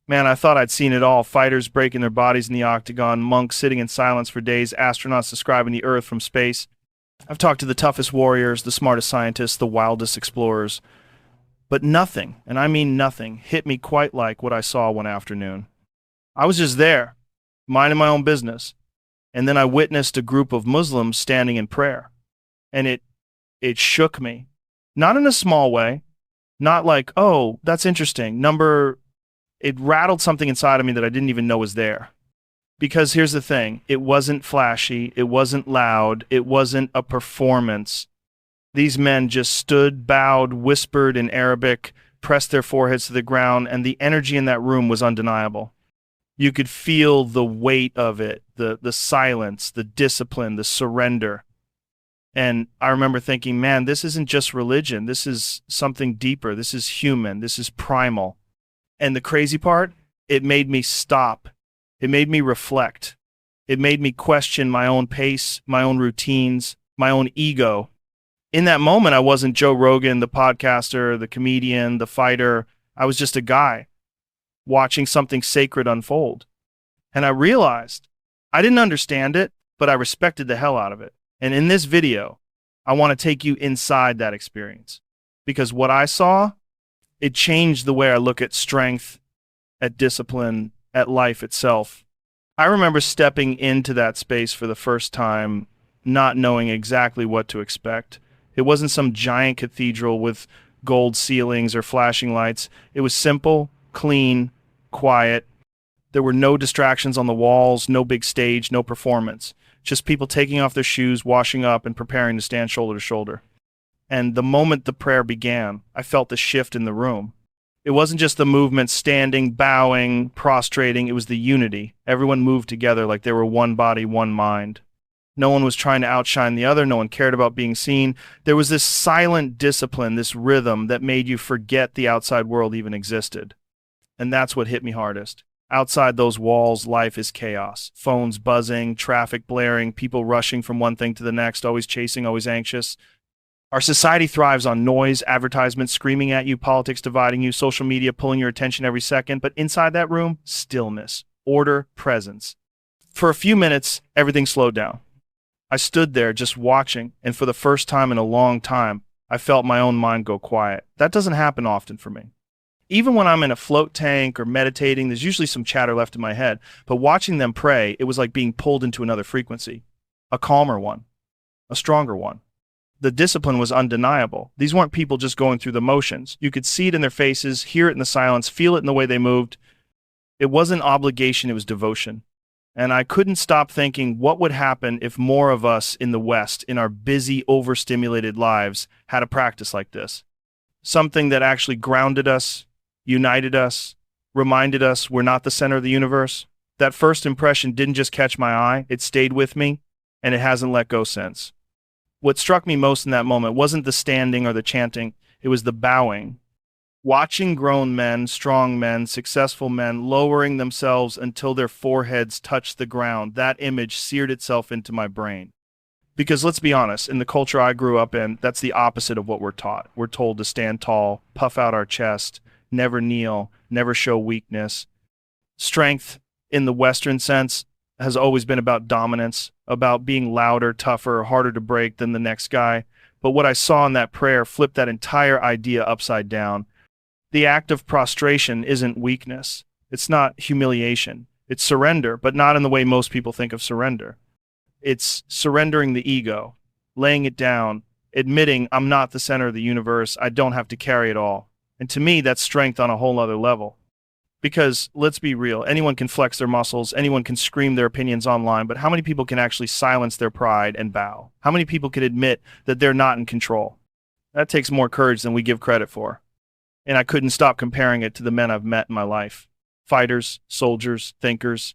Man, I thought I'd seen it all. Fighters breaking their bodies in the octagon, monks sitting in silence for days, astronauts describing the Earth from space. I've talked to the toughest warriors, the smartest scientists, the wildest explorers. But nothing, and I mean nothing, hit me quite like what I saw one afternoon. I was just there, minding my own business, and then I witnessed a group of Muslims standing in prayer. And it shook me. Not in a small way, not like, oh, that's interesting. It rattled something inside of me that I didn't even know was there. Because here's the thing, it wasn't flashy, it wasn't loud, it wasn't a performance. These men just stood, bowed, whispered in Arabic, pressed their foreheads to the ground, and the energy in that room was undeniable. You could feel the weight of it, the silence, the discipline, the surrender. And I remember thinking, man, this isn't just religion. This is something deeper. This is human. This is primal. And the crazy part, it made me stop. It made me reflect. It made me question my own pace, my own routines, my own ego. In that moment, I wasn't Joe Rogan, the podcaster, the comedian, the fighter. I was just a guy watching something sacred unfold. And I realized I didn't understand it, but I respected the hell out of it. And in this video, I want to take you inside that experience. Because what I saw, it changed the way I look at strength, at discipline, at life itself. I remember stepping into that space for the first time, not knowing exactly what to expect. It wasn't some giant cathedral with gold ceilings or flashing lights. It was simple, clean, quiet. There were no distractions on the walls, no big stage, no performance. Just people taking off their shoes, washing up, and preparing to stand shoulder to shoulder. And the moment the prayer began, I felt the shift in the room. It wasn't just the movement, standing, bowing, prostrating. It was the unity. Everyone moved together like they were one body, one mind. No one was trying to outshine the other. No one cared about being seen. There was this silent discipline, this rhythm that made you forget the outside world even existed. And that's what hit me hardest. Outside those walls, life is chaos. Phones buzzing, traffic blaring, people rushing from one thing to the next, always chasing, always anxious. Our society thrives on noise, advertisements screaming at you, politics dividing you, social media pulling your attention every second. But inside that room, stillness, order, presence. For a few minutes, everything slowed down. I stood there just watching, and for the first time in a long time, I felt my own mind go quiet. That doesn't happen often for me. Even when I'm in a float tank or meditating, there's usually some chatter left in my head. But watching them pray, it was like being pulled into another frequency. A calmer one. A stronger one. The discipline was undeniable. These weren't people just going through the motions. You could see it in their faces, hear it in the silence, feel it in the way they moved. It wasn't obligation, it was devotion. And I couldn't stop thinking, what would happen if more of us in the West, in our busy, overstimulated lives, had a practice like this? Something that actually grounded us, united us, reminded us we're not the center of the universe. That first impression didn't just catch my eye, it stayed with me, and it hasn't let go since. What struck me most in that moment wasn't the standing or the chanting, it was the bowing. Watching grown men, strong men, successful men lowering themselves until their foreheads touched the ground, that image seared itself into my brain. Because let's be honest, in the culture I grew up in, that's the opposite of what we're taught. We're told to stand tall, puff out our chest, never kneel, never show weakness. Strength, in the Western sense, has always been about dominance, about being louder, tougher, harder to break than the next guy. But what I saw in that prayer flipped that entire idea upside down. The act of prostration isn't weakness. It's not humiliation. It's surrender, but not in the way most people think of surrender. It's surrendering the ego, laying it down, admitting I'm not the center of the universe, I don't have to carry it all. And to me, that's strength on a whole other level. Because, let's be real, anyone can flex their muscles, anyone can scream their opinions online, but how many people can actually silence their pride and bow? How many people can admit that they're not in control? That takes more courage than we give credit for. And I couldn't stop comparing it to the men I've met in my life. Fighters, soldiers, thinkers.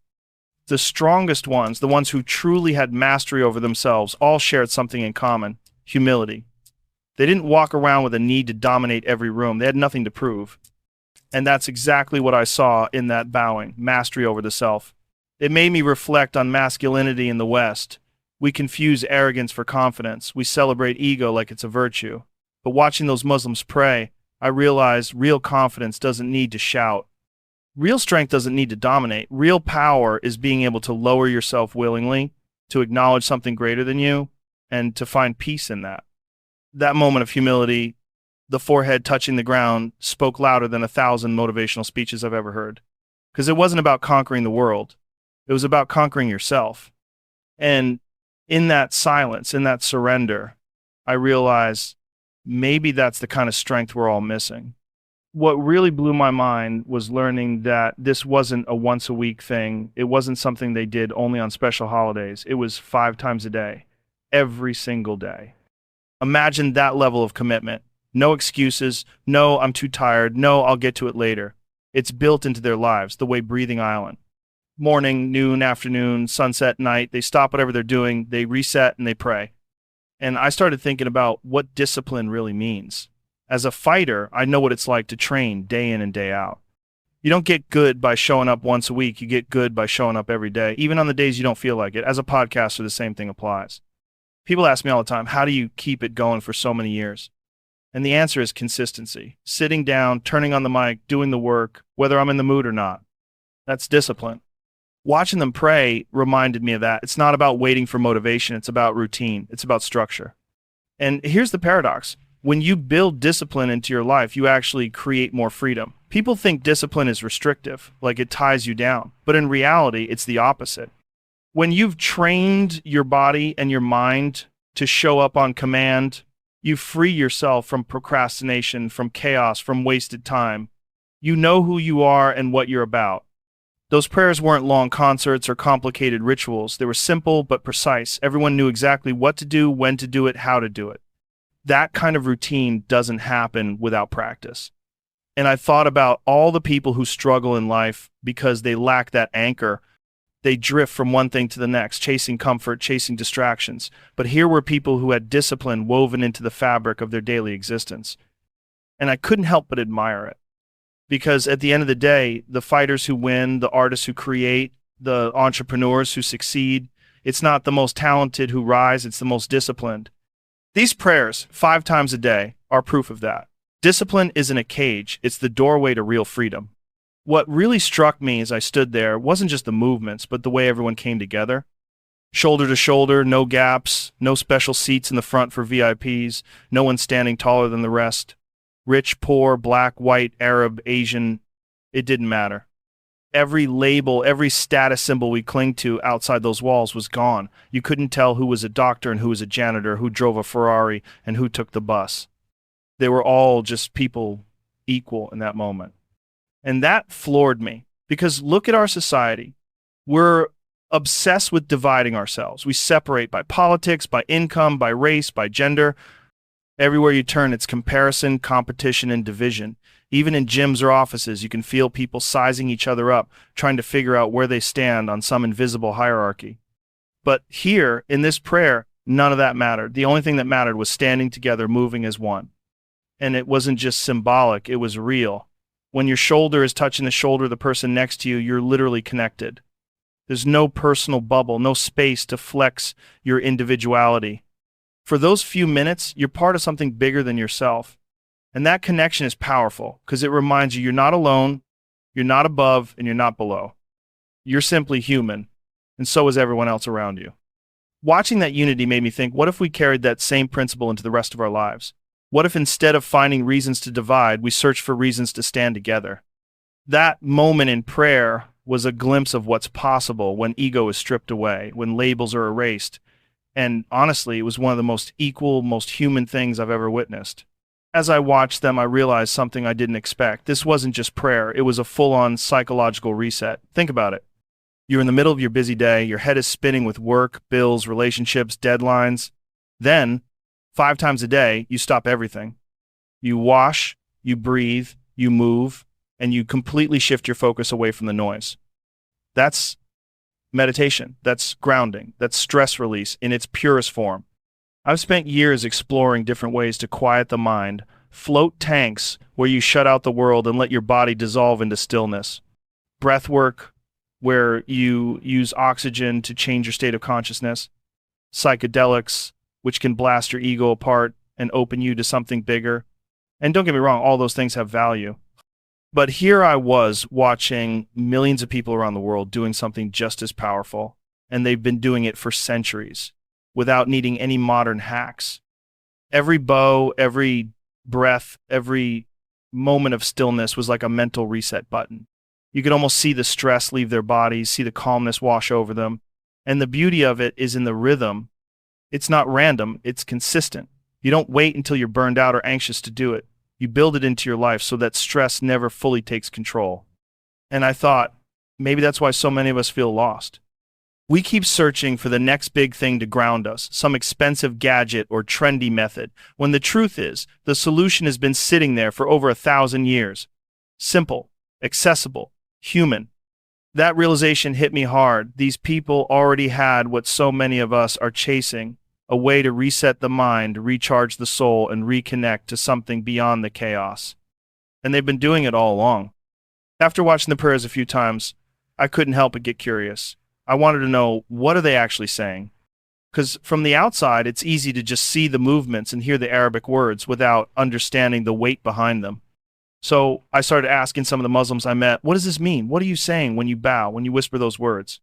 The strongest ones, the ones who truly had mastery over themselves, all shared something in common: humility. They didn't walk around with a need to dominate every room. They had nothing to prove. And that's exactly what I saw in that bowing, mastery over the self. It made me reflect on masculinity in the West. We confuse arrogance for confidence. We celebrate ego like it's a virtue. But watching those Muslims pray, I realized real confidence doesn't need to shout. Real strength doesn't need to dominate. Real power is being able to lower yourself willingly, to acknowledge something greater than you, and to find peace in that. That moment of humility, the forehead touching the ground, spoke louder than 1,000 motivational speeches I've ever heard. Because it wasn't about conquering the world. It was about conquering yourself. And in that silence, in that surrender, I realized maybe that's the kind of strength we're all missing. What really blew my mind was learning that this wasn't a once a week thing. It wasn't something they did only on special holidays. It was 5 times a day, every single day. Imagine that level of commitment. No excuses. No, I'm too tired. No, I'll get to it later. It's built into their lives, the way breathing island. Morning, noon, afternoon, sunset, night, they stop whatever they're doing, they reset, and they pray. And I started thinking about what discipline really means. As a fighter, I know what it's like to train day in and day out. You don't get good by showing up once a week. You get good by showing up every day, even on the days you don't feel like it. As a podcaster, the same thing applies. People ask me all the time, how do you keep it going for so many years? And the answer is consistency. Sitting down, turning on the mic, doing the work, whether I'm in the mood or not. That's discipline. Watching them pray reminded me of that. It's not about waiting for motivation. It's about routine. It's about structure. And here's the paradox. When you build discipline into your life, you actually create more freedom. People think discipline is restrictive, like it ties you down. But in reality, it's the opposite. When you've trained your body and your mind to show up on command, you free yourself from procrastination, from chaos, from wasted time. You know who you are and what you're about. Those prayers weren't long concerts or complicated rituals. They were simple but precise. Everyone knew exactly what to do, when to do it, how to do it. That kind of routine doesn't happen without practice. And I thought about all the people who struggle in life because they lack that anchor. They drift from one thing to the next, chasing comfort, chasing distractions. But here were people who had discipline woven into the fabric of their daily existence. And I couldn't help but admire it. Because at the end of the day, the fighters who win, the artists who create, the entrepreneurs who succeed, it's not the most talented who rise, it's the most disciplined. These prayers, 5 times a day, are proof of that. Discipline isn't a cage, it's the doorway to real freedom. What really struck me as I stood there wasn't just the movements, but the way everyone came together. Shoulder to shoulder, no gaps, no special seats in the front for VIPs, no one standing taller than the rest. Rich, poor, black, white, Arab, Asian, it didn't matter. Every label, every status symbol we cling to outside those walls was gone. You couldn't tell who was a doctor and who was a janitor, who drove a Ferrari and who took the bus. They were all just people equal in that moment. And that floored me, because look at our society. We're obsessed with dividing ourselves. We separate by politics, by income, by race, by gender. Everywhere you turn, it's comparison, competition, and division. Even in gyms or offices, you can feel people sizing each other up, trying to figure out where they stand on some invisible hierarchy. But here, in this prayer, none of that mattered. The only thing that mattered was standing together, moving as one. And it wasn't just symbolic, it was real. When your shoulder is touching the shoulder of the person next to you, you're literally connected. There's no personal bubble, no space to flex your individuality. For those few minutes, you're part of something bigger than yourself. And that connection is powerful because it reminds you you're not alone, you're not above, and you're not below. You're simply human, and so is everyone else around you. Watching that unity made me think, what if we carried that same principle into the rest of our lives? What if instead of finding reasons to divide, we searched for reasons to stand together? That moment in prayer was a glimpse of what's possible when ego is stripped away, when labels are erased. And honestly, it was one of the most equal, most human things I've ever witnessed. As I watched them, I realized something I didn't expect. This wasn't just prayer. It was a full-on psychological reset. Think about it. You're in the middle of your busy day. Your head is spinning with work, bills, relationships, deadlines. Then, 5 times a day, you stop everything. You wash, you breathe, you move, and you completely shift your focus away from the noise. That's meditation. That's grounding. That's stress release in its purest form. I've spent years exploring different ways to quiet the mind, float tanks where you shut out the world and let your body dissolve into stillness. Breath work, where you use oxygen to change your state of consciousness. Psychedelics, which can blast your ego apart and open you to something bigger. And don't get me wrong, all those things have value. But here I was watching millions of people around the world doing something just as powerful, and they've been doing it for centuries without needing any modern hacks. Every bow, every breath, every moment of stillness was like a mental reset button. You could almost see the stress leave their bodies, see the calmness wash over them. And the beauty of it is in the rhythm. It's not random, it's consistent. You don't wait until you're burned out or anxious to do it. You build it into your life so that stress never fully takes control. And I thought, maybe that's why so many of us feel lost. We keep searching for the next big thing to ground us, some expensive gadget or trendy method, when the truth is, the solution has been sitting there for over 1,000 years. Simple, accessible, human. That realization hit me hard. These people already had what so many of us are chasing, a way to reset the mind, recharge the soul, and reconnect to something beyond the chaos. And they've been doing it all along. After watching the prayers a few times, I couldn't help but get curious. I wanted to know, what are they actually saying? Because from the outside, it's easy to just see the movements and hear the Arabic words without understanding the weight behind them. So I started asking some of the Muslims I met, what does this mean? What are you saying when you bow, when you whisper those words?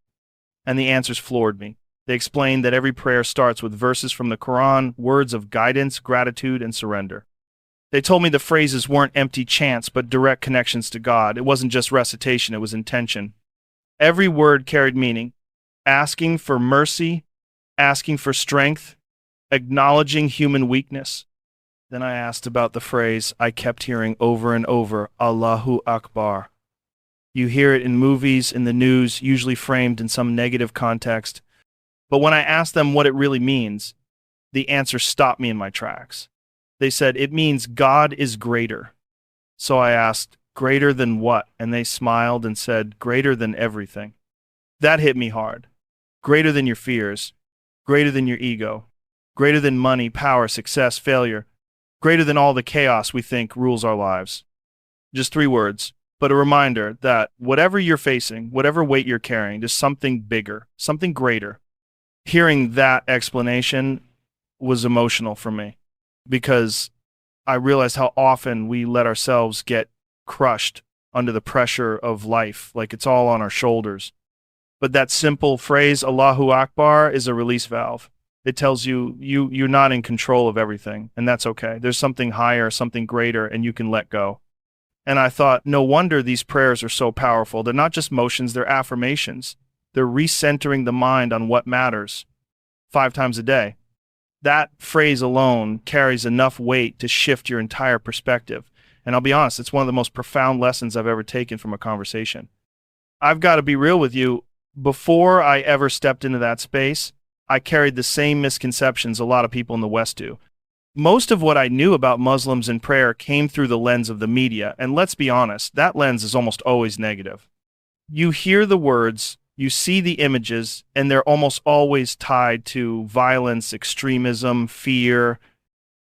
And the answers floored me. They explained that every prayer starts with verses from the Quran, words of guidance, gratitude, and surrender. They told me the phrases weren't empty chants, but direct connections to God. It wasn't just recitation, it was intention. Every word carried meaning, asking for mercy, asking for strength, acknowledging human weakness. Then I asked about the phrase I kept hearing over and over, Allahu Akbar. You hear it in movies, in the news, usually framed in some negative context. But when I asked them what it really means, the answer stopped me in my tracks. They said, it means God is greater. So I asked, greater than what? And they smiled and said, greater than everything. That hit me hard. Greater than your fears, greater than your ego, greater than money, power, success, failure, greater than all the chaos we think rules our lives. Just 3 words, but a reminder that whatever you're facing, whatever weight you're carrying, there's something bigger, something greater. Hearing that explanation was emotional for me because I realized how often we let ourselves get crushed under the pressure of life, like it's all on our shoulders. But that simple phrase, Allahu Akbar, is a release valve. It tells you, you're not in control of everything, and that's okay. There's something higher, something greater, and you can let go. And I thought, no wonder these prayers are so powerful. They're not just motions, they're affirmations. They're recentering the mind on what matters 5 times a day. That phrase alone carries enough weight to shift your entire perspective. And I'll be honest, it's one of the most profound lessons I've ever taken from a conversation. I've got to be real with you. Before I ever stepped into that space, I carried the same misconceptions a lot of people in the West do. Most of what I knew about Muslims and prayer came through the lens of the media, and let's be honest, that lens is almost always negative. You hear the words, you see the images, and they're almost always tied to violence, extremism, fear.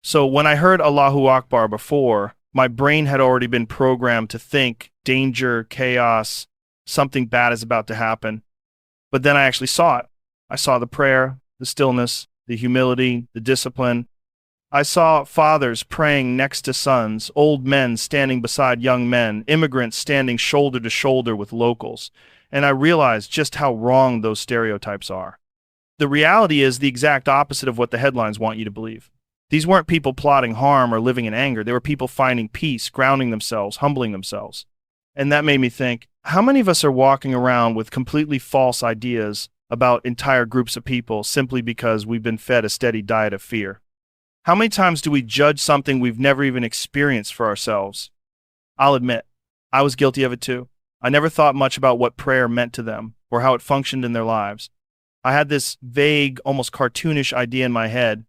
So when I heard Allahu Akbar before, my brain had already been programmed to think danger, chaos, something bad is about to happen. But then I actually saw it. I saw the prayer, the stillness, the humility, the discipline. I saw fathers praying next to sons, old men standing beside young men, immigrants standing shoulder to shoulder with locals. And I realized just how wrong those stereotypes are. The reality is the exact opposite of what the headlines want you to believe. These weren't people plotting harm or living in anger. They were people finding peace, grounding themselves, humbling themselves. And that made me think, how many of us are walking around with completely false ideas about entire groups of people simply because we've been fed a steady diet of fear? How many times do we judge something we've never even experienced for ourselves? I'll admit, I was guilty of it too. I never thought much about what prayer meant to them or how it functioned in their lives. I had this vague, almost cartoonish idea in my head,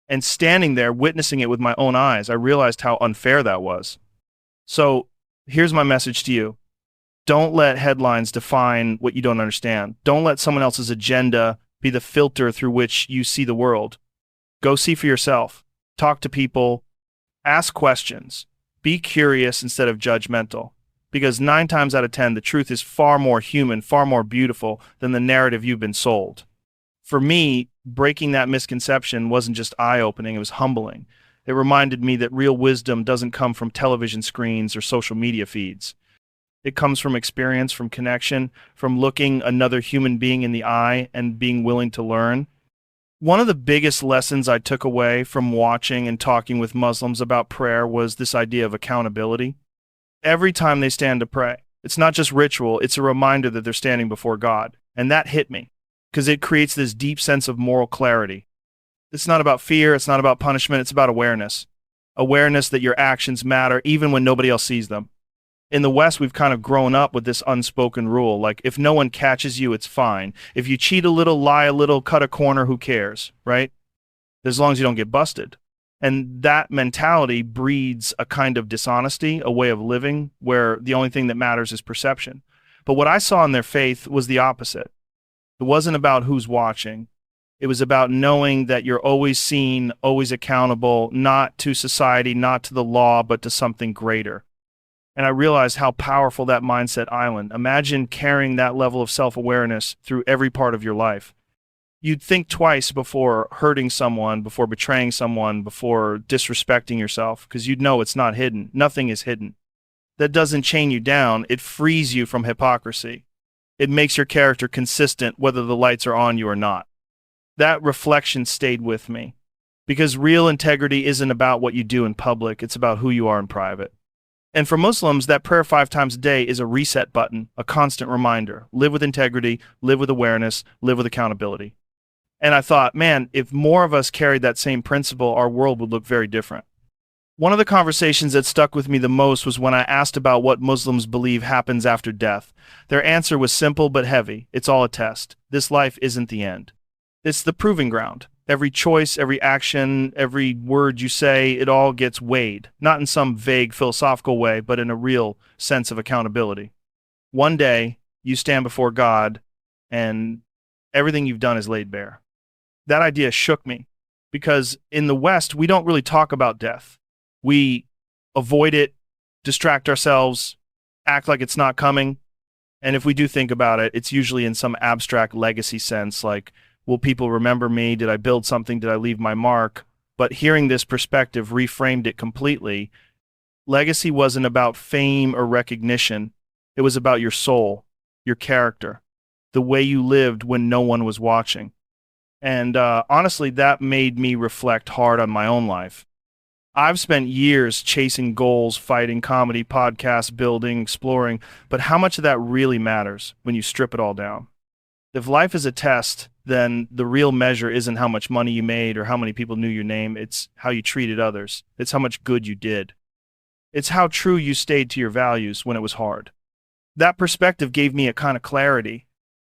and standing there witnessing it with my own eyes, I realized how unfair that was. So here's my message to you. Don't let headlines define what you don't understand. Don't let someone else's agenda be the filter through which you see the world. Go see for yourself. Talk to people. Ask questions. Be curious instead of judgmental. Because 9 times out of 10, the truth is far more human, far more beautiful than the narrative you've been sold. For me, breaking that misconception wasn't just eye-opening, it was humbling. It reminded me that real wisdom doesn't come from television screens or social media feeds. It comes from experience, from connection, from looking another human being in the eye and being willing to learn. One of the biggest lessons I took away from watching and talking with Muslims about prayer was this idea of accountability. Every time they stand to pray, it's not just ritual, it's a reminder that they're standing before God. And that hit me because it creates this deep sense of moral clarity. It's not about fear, it's not about punishment, it's about awareness. Awareness that your actions matter even when nobody else sees them. In the West, we've kind of grown up with this unspoken rule, like if no one catches you, it's fine. If you cheat a little, lie a little, cut a corner, who cares, right? As long as you don't get busted. And that mentality breeds a kind of dishonesty, a way of living where the only thing that matters is perception. But what I saw in their faith was the opposite. It wasn't about who's watching. It was about knowing that you're always seen, always accountable, not to society, not to the law, but to something greater. And I realized how powerful that mindset island. Imagine carrying that level of self-awareness through every part of your life. You'd think twice before hurting someone, before betraying someone, before disrespecting yourself, because you'd know it's not hidden. Nothing is hidden. That doesn't chain you down. It frees you from hypocrisy. It makes your character consistent whether the lights are on you or not. That reflection stayed with me, because real integrity isn't about what you do in public. It's about who you are in private. And for Muslims, that prayer 5 times a day is a reset button, a constant reminder. Live with integrity, live with awareness, live with accountability. And I thought, man, if more of us carried that same principle, our world would look very different. One of the conversations that stuck with me the most was when I asked about what Muslims believe happens after death. Their answer was simple but heavy. It's all a test. This life isn't the end. It's the proving ground. Every choice, every action, every word you say, it all gets weighed. Not in some vague philosophical way, but in a real sense of accountability. One day, you stand before God, and everything you've done is laid bare. That idea shook me, because in the West, we don't really talk about death. We avoid it, distract ourselves, act like it's not coming. And if we do think about it, it's usually in some abstract legacy sense, like, will people remember me? Did I build something? Did I leave my mark? But hearing this perspective reframed it completely. Legacy wasn't about fame or recognition. It was about your soul, your character, the way you lived when no one was watching. And honestly, that made me reflect hard on my own life. I've spent years chasing goals, fighting, comedy, podcasts, building, exploring, but how much of that really matters when you strip it all down? If life is a test, then the real measure isn't how much money you made or how many people knew your name. It's how you treated others. It's how much good you did. It's how true you stayed to your values when it was hard. That perspective gave me a kind of clarity.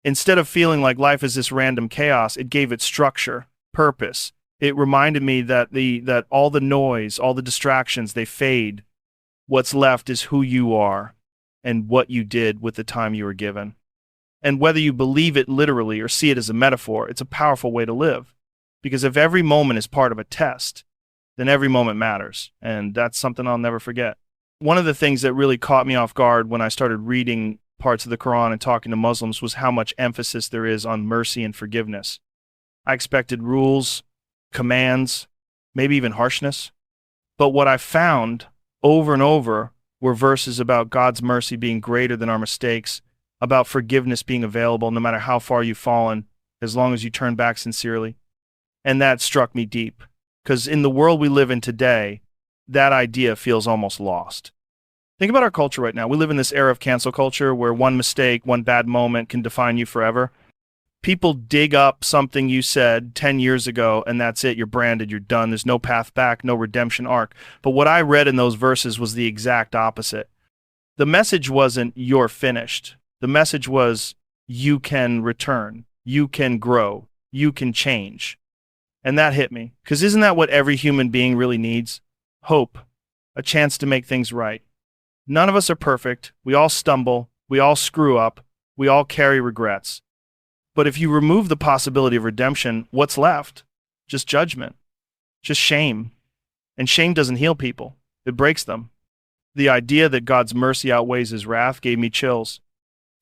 Instead of feeling like life is this random chaos, it gave it structure, purpose. It reminded me that all the noise, all the distractions, they fade. What's left is who you are and what you did with the time you were given. And whether you believe it literally or see it as a metaphor, it's a powerful way to live. Because if every moment is part of a test, then every moment matters. And that's something I'll never forget. One of the things that really caught me off guard when I started reading parts of the Quran and talking to Muslims was how much emphasis there is on mercy and forgiveness. I expected rules, commands, maybe even harshness. But what I found over and over were verses about God's mercy being greater than our mistakes, about forgiveness being available no matter how far you've fallen, as long as you turn back sincerely. And that struck me deep, because in the world we live in today, that idea feels almost lost. Think about our culture right now. We live in this era of cancel culture where one mistake, one bad moment can define you forever. People dig up something you said 10 years ago, and that's it. You're branded. You're done. There's no path back, no redemption arc. But what I read in those verses was the exact opposite. The message wasn't you're finished. The message was you can return, you can grow, you can change. And that hit me, because isn't that what every human being really needs? Hope, a chance to make things right. None of us are perfect. We all stumble. We all screw up. We all carry regrets. But if you remove the possibility of redemption, what's left? Just judgment, just shame. And shame doesn't heal people. It breaks them. The idea that God's mercy outweighs his wrath gave me chills.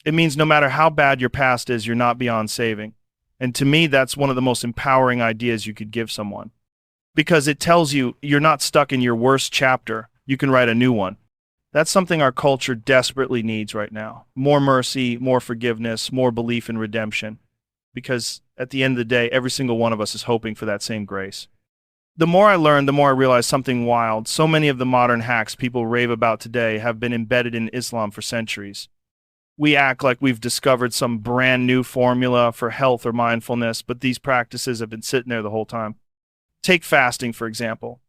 It means no matter how bad your past is, you're not beyond saving. And to me, that's one of the most empowering ideas you could give someone. because it tells you you're not stuck in your worst chapter. You can write a new one. That's something our culture desperately needs right now. More mercy, more forgiveness, more belief in redemption. Because at the end of the day, every single one of us is hoping for that same grace. The more I learn, the more I realize something wild. So many of the modern hacks people rave about today have been embedded in Islam for centuries. We act like we've discovered some brand new formula for health or mindfulness, but these practices have been sitting there the whole time. Take fasting, for example.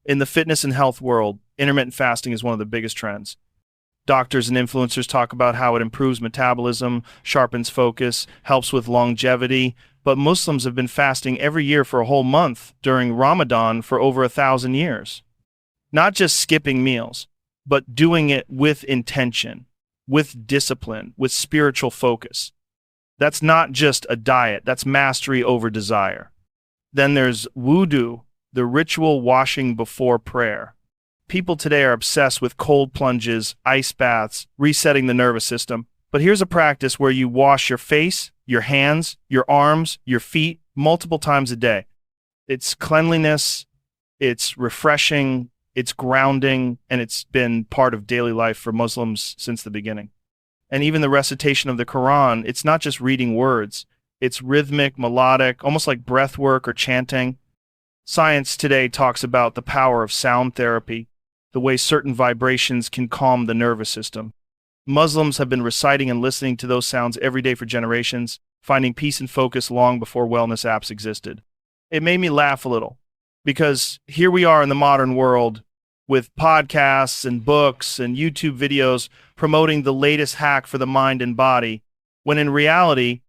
In the fitness and health world, intermittent fasting is one of the biggest trends. Doctors and influencers talk about how it improves metabolism, sharpens focus, helps with longevity, but Muslims have been fasting every year for a whole month during Ramadan for over 1,000 years. Not just skipping meals, but doing it with intention, with discipline, with spiritual focus. That's not just a diet, that's mastery over desire. Then there's wudu, the ritual washing before prayer. People today are obsessed with cold plunges, ice baths, resetting the nervous system. But here's a practice where you wash your face, your hands, your arms, your feet multiple times a day. It's cleanliness, it's refreshing, it's grounding, and it's been part of daily life for Muslims since the beginning. And even the recitation of the Quran, it's not just reading words. It's rhythmic, melodic, almost like breath work or chanting. Science today talks about the power of sound therapy, the way certain vibrations can calm the nervous system. Muslims have been reciting and listening to those sounds every day for generations, finding peace and focus long before wellness apps existed. It made me laugh a little, because here we are in the modern world with podcasts and books and YouTube videos promoting the latest hack for the mind and body, when in reality,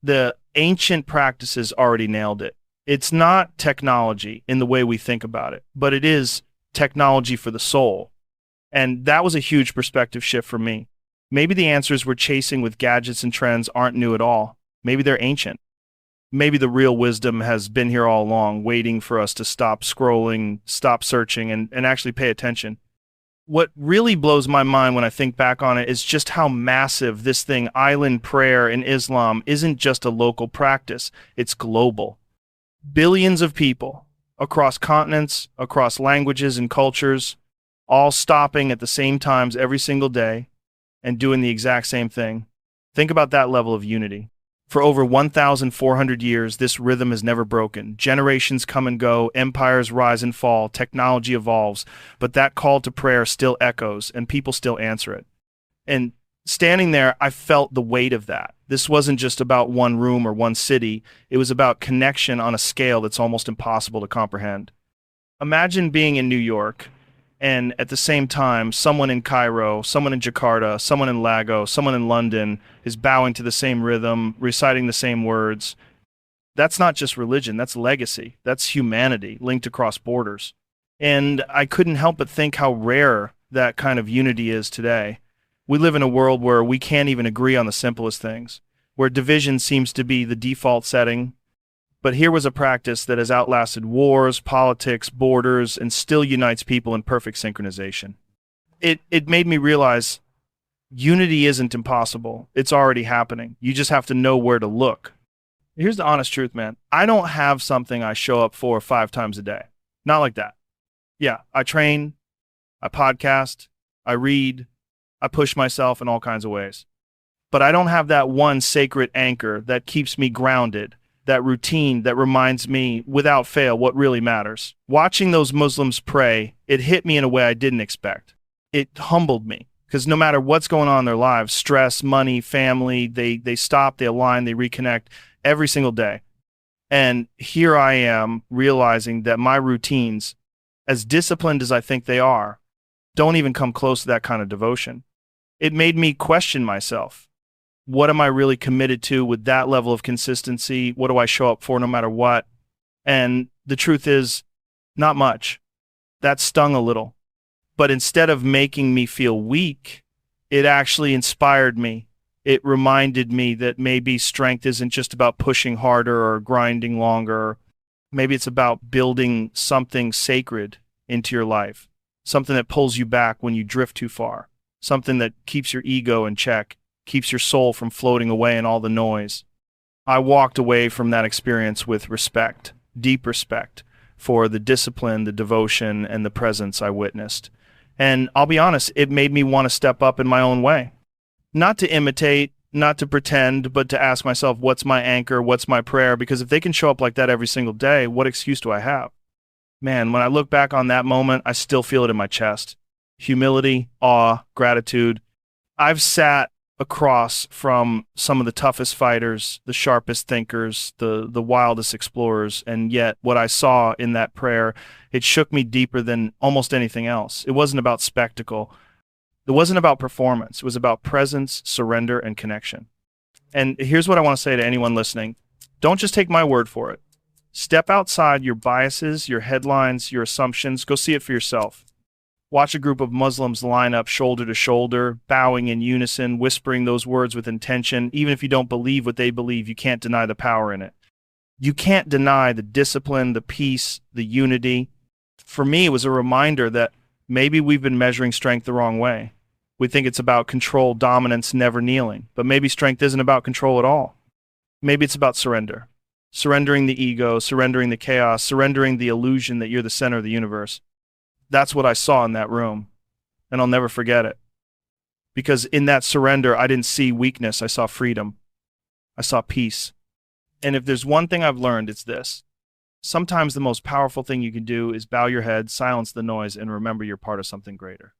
the ancient practices already nailed it. It's not technology in the way we think about it, but it is technology for the soul. And that was a huge perspective shift for me. Maybe the answers we're chasing with gadgets and trends aren't new at all. Maybe they're ancient. Maybe the real wisdom has been here all along, waiting for us to stop scrolling, stop searching, and actually pay attention. What really blows my mind when I think back on it is just how massive this thing, island prayer in Islam, isn't just a local practice. It's global. Billions of people across continents, across languages and cultures, all stopping at the same times every single day and doing the exact same thing. Think about that level of unity. For over 1,400 years, this rhythm has never broken. Generations come and go, empires rise and fall, technology evolves, but that call to prayer still echoes, and people still answer it. And standing there, I felt the weight of that. This wasn't just about one room or one city. It was about connection on a scale that's almost impossible to comprehend. Imagine being in New York, and at the same time, someone in Cairo, someone in Jakarta, someone in Lagos, someone in London is bowing to the same rhythm, reciting the same words. That's not just religion, that's legacy. That's humanity linked across borders. And I couldn't help but think how rare that kind of unity is today. We live in a world where we can't even agree on the simplest things, where division seems to be the default setting. But here was a practice that has outlasted wars, politics, borders, and still unites people in perfect synchronization. It made me realize unity isn't impossible. It's already happening. You just have to know where to look. Here's the honest truth, man. I don't have something I show up for 5 times a day. Not like that. Yeah, I train, I podcast, I read, I push myself in all kinds of ways. But I don't have that one sacred anchor that keeps me grounded, that routine that reminds me without fail what really matters. Watching those Muslims pray, it hit me in a way I didn't expect. It humbled me, because no matter what's going on in their lives, stress, money, family, they stop, they align, they reconnect every single day. And here I am realizing that my routines, as disciplined as I think they are, don't even come close to that kind of devotion. It made me question myself. What am I really committed to with that level of consistency? What do I show up for no matter what? And the truth is, not much. That stung a little. But instead of making me feel weak, it actually inspired me. It reminded me that maybe strength isn't just about pushing harder or grinding longer. Maybe it's about building something sacred into your life, something that pulls you back when you drift too far, something that keeps your ego in check, keeps your soul from floating away in all the noise. I walked away from that experience with respect, deep respect, for the discipline, the devotion, and the presence I witnessed. And I'll be honest, it made me want to step up in my own way. Not to imitate, not to pretend, but to ask myself, what's my anchor? What's my prayer? Because if they can show up like that every single day, what excuse do I have? Man, when I look back on that moment, I still feel it in my chest. Humility, awe, gratitude. I've sat across from some of the toughest fighters, the sharpest thinkers, the wildest explorers, and yet what I saw in that prayer, it shook me deeper than almost anything else. It wasn't about spectacle. It wasn't about performance. It was about presence, surrender, and connection. And here's what I want to say to anyone listening. Don't just take my word for it. Step outside your biases, your headlines, your assumptions. Go see it for yourself. Watch a group of Muslims line up shoulder to shoulder, bowing in unison, whispering those words with intention. Even if you don't believe what they believe, you can't deny the power in it. You can't deny the discipline, the peace, the unity. For me, it was a reminder that maybe we've been measuring strength the wrong way. We think it's about control, dominance, never kneeling. But maybe strength isn't about control at all. Maybe it's about surrender. Surrendering the ego, surrendering the chaos, surrendering the illusion that you're the center of the universe. That's what I saw in that room, and I'll never forget it. Because in that surrender, I didn't see weakness, I saw freedom. I saw peace. And if there's one thing I've learned, it's this. Sometimes the most powerful thing you can do is bow your head, silence the noise, and remember you're part of something greater.